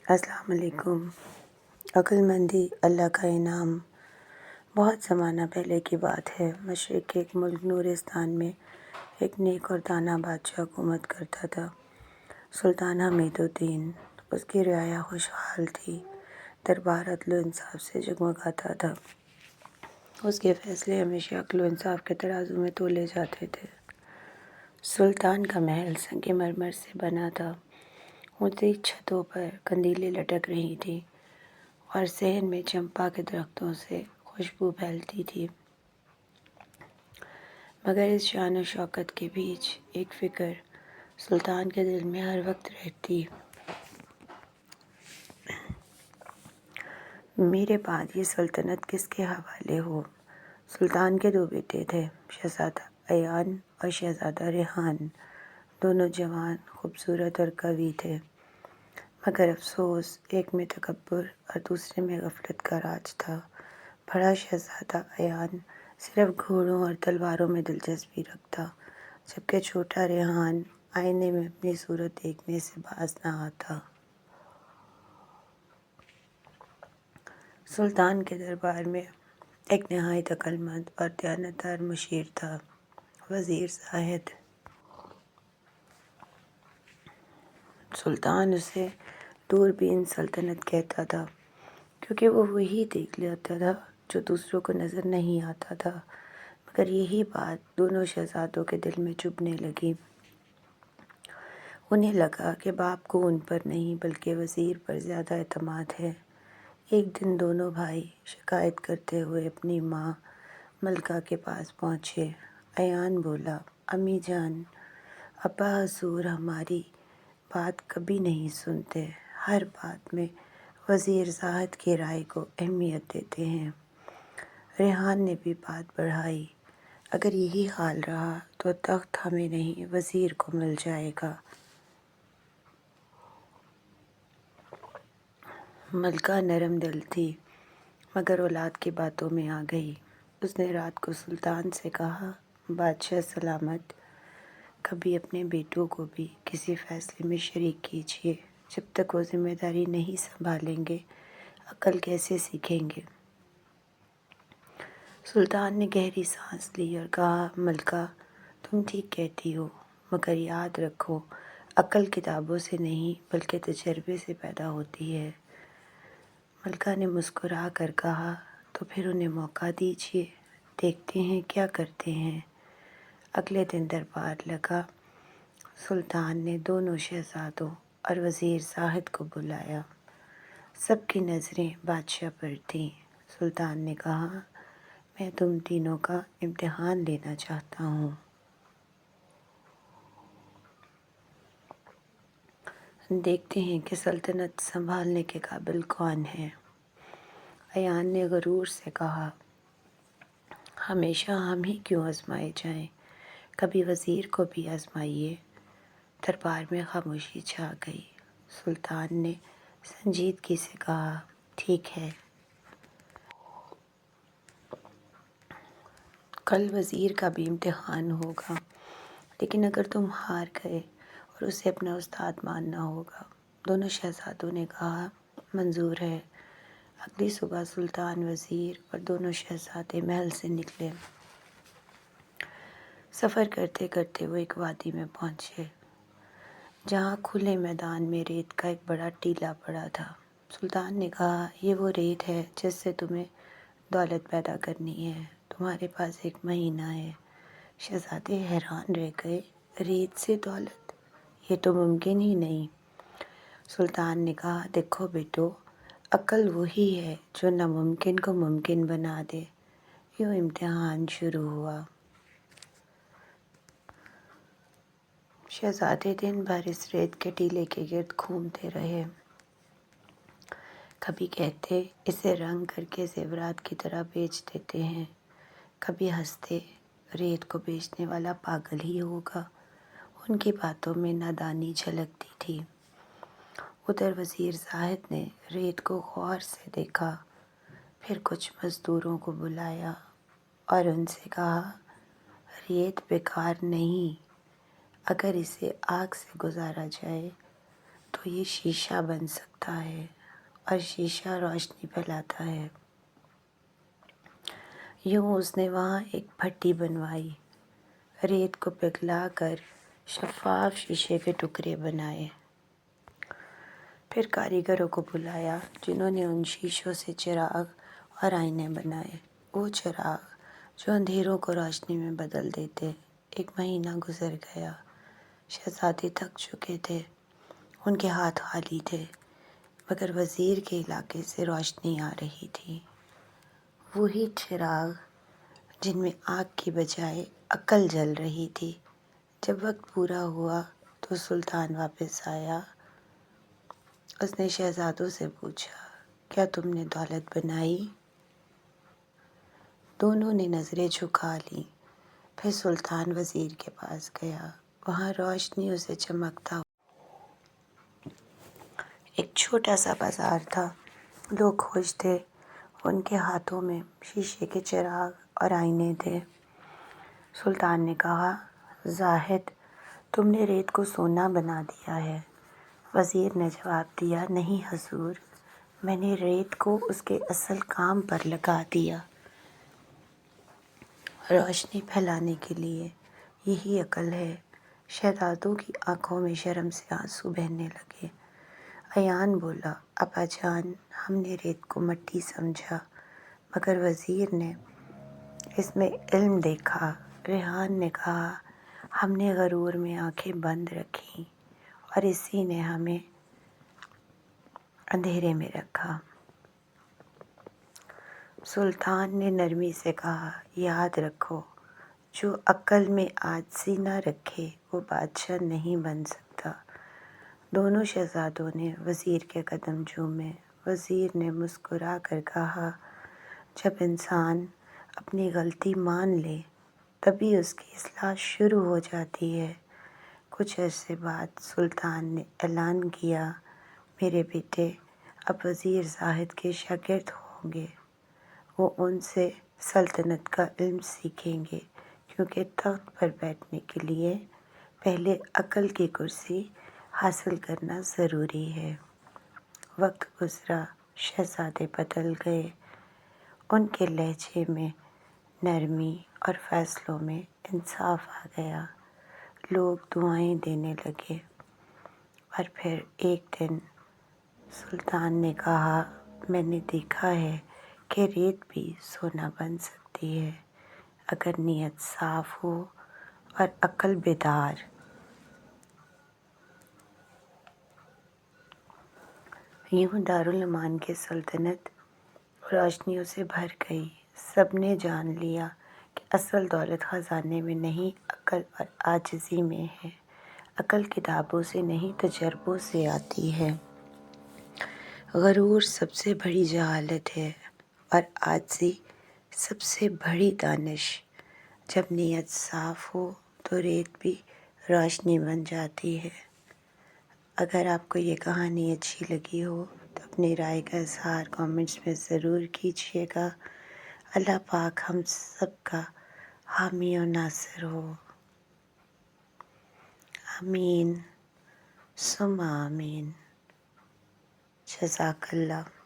السلام علیکم۔ عقل مندی اللہ کا انعام۔ بہت زمانہ پہلے کی بات ہے۔ مشرق کے ایک ملک نورستان میں ایک نیک اور دانا بادشاہ حکومت کرتا تھا۔ سلطان حمید الدین۔ اس کی رعایا خوشحال تھی۔ دربار عدل و انصاف سے جگمگاتا تھا۔ اس کے فیصلے ہمیشہ عقل و انصاف کے ترازو میں تولے جاتے تھے۔ سلطان کا محل سنگ مرمر سے بنا تھا۔ اونچی چھتوں پر قندیلیں لٹک رہی تھیں اور صحن میں چمپا کے درختوں سے خوشبو پھیلتی تھی۔ مگر اس شان و شوکت کے بیچ ایک فکر سلطان کے دل میں ہر وقت رہتی۔ میرے بعد یہ سلطنت کس کے حوالے ہو؟ سلطان کے دو بیٹے تھے، شہزادہ ایان اور شہزادہ ریحان۔ دونوں جوان، خوبصورت اور قوی تھے، مگر افسوس ایک میں تکبر اور دوسرے میں غفلت کا راج تھا۔ بڑا شہزادہ ایان صرف گھوڑوں اور تلواروں میں دلچسپی رکھتا، جبکہ چھوٹا ریحان آئینے میں اپنی صورت دیکھنے سے باز نہ آتا۔ سلطان کے دربار میں ایک نہایت عقل مند اور دیانتدار مشیر تھا، وزیر زاہد۔ سلطان اسے دوربین سلطنت کہتا تھا، کیونکہ وہ وہی دیکھ لیتا تھا جو دوسروں کو نظر نہیں آتا تھا۔ مگر یہی بات دونوں شہزادوں کے دل میں چبھنے لگی۔ انہیں لگا کہ باپ کو ان پر نہیں بلکہ وزیر پر زیادہ اعتماد ہے۔ ایک دن دونوں بھائی شکایت کرتے ہوئے اپنی ماں ملکہ کے پاس پہنچے۔ ایان بولا، امی جان، ابا حضور ہماری بات کبھی نہیں سنتے، ہر بات میں وزیر زاہد کی رائے کو اہمیت دیتے ہیں۔ ریحان نے بھی بات بڑھائی، اگر یہی حال رہا تو تخت ہمیں نہیں وزیر کو مل جائے گا۔ ملکہ نرم دل تھی، مگر اولاد کی باتوں میں آ گئی۔ اس نے رات کو سلطان سے کہا، بادشاہ سلامت، کبھی اپنے بیٹوں کو بھی کسی فیصلے میں شریک کیجیے۔ جب تک وہ ذمہ داری نہیں سنبھالیں گے، عقل کیسے سیکھیں گے؟ سلطان نے گہری سانس لی اور کہا، ملکہ تم ٹھیک کہتی ہو، مگر یاد رکھو عقل کتابوں سے نہیں بلکہ تجربے سے پیدا ہوتی ہے۔ ملکہ نے مسکرا کر کہا، تو پھر انہیں موقع دیجیے، دیکھتے ہیں کیا کرتے ہیں۔ اگلے دن دربار لگا۔ سلطان نے دونوں شہزادوں اور وزیر زاہد کو بلایا۔ سب کی نظریں بادشاہ پر تھیں۔ سلطان نے کہا، میں تم تینوں کا امتحان لینا چاہتا ہوں۔ دیکھتے ہیں کہ سلطنت سنبھالنے کے قابل کون ہے۔ ایان نے غرور سے کہا، ہمیشہ ہم ہی کیوں آزمائے جائیں، کبھی وزیر کو بھی آزمائیے۔ دربار میں خاموشی چھا گئی۔ سلطان نے سنجیدگی سے کہا، ٹھیک ہے، کل وزیر کا بھی امتحان ہوگا، لیکن اگر تم ہار گئے اور اسے اپنا استاد ماننا ہوگا۔ دونوں شہزادوں نے کہا، منظور ہے۔ اگلی صبح سلطان، وزیر اور دونوں شہزادے محل سے نکلے۔ سفر کرتے کرتے وہ ایک وادی میں پہنچے، جہاں کھلے میدان میں ریت کا ایک بڑا ٹیلہ پڑا تھا۔ سلطان نے کہا، یہ وہ ریت ہے جس سے تمہیں دولت پیدا کرنی ہے، تمہارے پاس 1 مہینہ ہے۔ شہزادے حیران رہ گئے، ریت سے دولت؟ یہ تو ممکن ہی نہیں۔ سلطان نے کہا، دیکھو بیٹو، عقل وہی ہے جو ناممکن کو ممکن بنا دے۔ یوں امتحان شروع ہوا۔ شہزادے دن بھر اس ریت کے ٹیلے کے گرد گھومتے رہے۔ کبھی کہتے، اسے رنگ کر کے زیورات کی طرح بیچ دیتے ہیں، کبھی ہنستے، ریت کو بیچنے والا پاگل ہی ہوگا۔ ان کی باتوں میں نادانی جھلکتی تھی۔ ادھر وزیر زاہد نے ریت کو غور سے دیکھا، پھر کچھ مزدوروں کو بلایا اور ان سے کہا، ریت بیکار نہیں، اگر اسے آگ سے گزارا جائے تو یہ شیشہ بن سکتا ہے اور شیشہ روشنی پھیلاتا ہے۔ یوں اس نے وہاں ایک بھٹی بنوائی، ریت کو پگھلا کر شفاف شیشے کے ٹکڑے بنائے۔ پھر کاریگروں کو بلایا جنہوں نے ان شیشوں سے چراغ اور آئینے بنائے، وہ چراغ جو اندھیروں کو روشنی میں بدل دیتے۔ 1 مہینہ گزر گیا، شہزادے تھک چکے تھے، ان کے ہاتھ خالی تھے، مگر وزیر کے علاقے سے روشنی آ رہی تھی، وہی چراغ جن میں آگ کی بجائے عقل جل رہی تھی۔ جب وقت پورا ہوا تو سلطان واپس آیا۔ اس نے شہزادوں سے پوچھا، کیا تم نے دولت بنائی؟ دونوں نے نظریں جھکا لیں۔ پھر سلطان وزیر کے پاس گیا، وہاں روشنی اسے چمکتا ایک چھوٹا سا بازار تھا، لوگ خوش تھے، ان کے ہاتھوں میں شیشے کے چراغ اور آئینے تھے۔ سلطان نے کہا، زاہد، تم نے ریت کو سونا بنا دیا ہے۔ وزیر نے جواب دیا، نہیں حضور، میں نے ریت کو اس کے اصل کام پر لگا دیا، روشنی پھیلانے کے لیے۔ یہی عقل ہے۔ شہزادوں کی آنکھوں میں شرم سے آنسو بہنے لگے۔ ایان بولا، ابا جان، ہم نے ریت کو مٹی سمجھا، مگر وزیر نے اس میں علم دیکھا۔ ریحان نے کہا، ہم نے غرور میں آنکھیں بند رکھیں اور اسی نے ہمیں اندھیرے میں رکھا۔ سلطان نے نرمی سے کہا، یاد رکھو، جو عقل میں عاجزی نہ رکھے وہ بادشاہ نہیں بن سکتا۔ دونوں شہزادوں نے وزیر کے قدم چومے۔ وزیر نے مسکرا کر کہا، جب انسان اپنی غلطی مان لے تبھی اس کی اصلاح شروع ہو جاتی ہے۔ کچھ عرصے بعد سلطان نے اعلان کیا، میرے بیٹے اب وزیر زاہد کے شاگرد ہوں گے، وہ ان سے سلطنت کا علم سیکھیں گے، کیونکہ تخت پر بیٹھنے کے لیے پہلے عقل کی کرسی حاصل کرنا ضروری ہے۔ وقت گزرا، شہزادے بدل گئے، ان کے لہجے میں نرمی اور فیصلوں میں انصاف آ گیا، لوگ دعائیں دینے لگے۔ اور پھر ایک دن سلطان نے کہا، میں نے دیکھا ہے کہ ریت بھی سونا بن سکتی ہے اگر نیت صاف ہو اور عقل بیدار۔ یوں دارالامان کی سلطنت روشنیوں سے بھر گئی۔ سب نے جان لیا کہ اصل دولت خزانے میں نہیں، عقل اور عاجزی میں ہے۔ عقل کتابوں سے نہیں، تجربوں سے آتی ہے۔ غرور سب سے بڑی جہالت ہے اور عاجزی سب سے بڑی دانش۔ جب نیت صاف ہو تو ریت بھی روشنی بن جاتی ہے۔ اگر آپ کو یہ کہانی اچھی لگی ہو تو اپنی رائے کا اظہار کامنٹس میں ضرور کیجیے گا۔ اللہ پاک ہم سب کا حامی و ناصر ہو۔ آمین ثم آمین۔ جزاک اللہ۔